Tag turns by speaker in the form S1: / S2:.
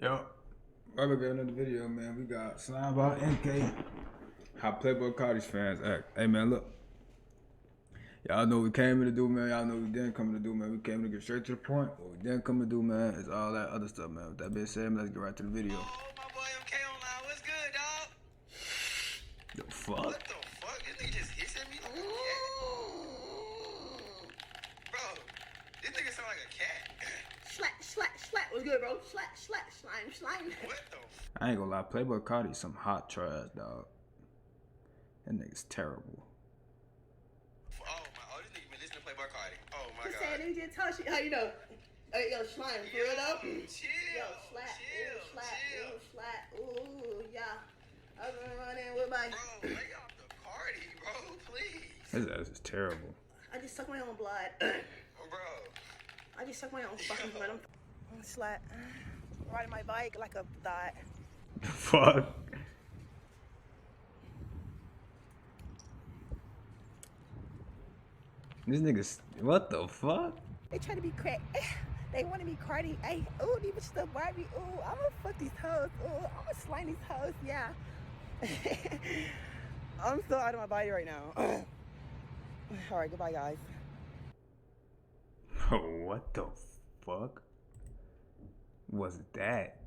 S1: Yo, right back at another video, man. We got SlimeBallMk. How PlayBoiCarti's fans act. Hey, man, look. Y'all know what we came here to do, man. Y'all know what we didn't come here to do, man. We came to get straight to the point. What we didn't come to do, man, is all that other stuff, man. With that being said, man, let's get right to the video.
S2: Oh, my boy MK online. What's good, dog?
S1: The fuck?
S2: What the fuck? This nigga just hissed at me like a cat. Bro, this nigga sound like a cat.
S3: Slap. What's good, bro? Slime.
S2: What the
S1: I ain't gonna lie. PlayBoiCarti some hot trash, dog. That nigga's terrible.
S2: this nigga been listening to PlayBoiCarti. Oh my
S3: Just
S2: god.
S3: saying, they just touch you. How you know? Hey, yo, slime, for real though?
S2: Chill.
S3: Yo, slap. Ooh, yeah. I've been running with my...
S2: Bro, lay off the Carti, bro, please.
S1: His ass is terrible.
S3: I just suck my own blood.
S2: Bro.
S3: I just suck my own fucking blood. I'm slat. Riding my bike like a thought.
S1: Fuck. This nigga's... What the fuck?
S3: They try to be crack. They want to be Carti. Hey, ooh, these bitches the Barbie. Ooh, I'm gonna fuck these hoes. Ooh, I'm gonna slime these hoes. Yeah. I'm so out of my body right now. All right, goodbye, guys.
S1: What the fuck was that?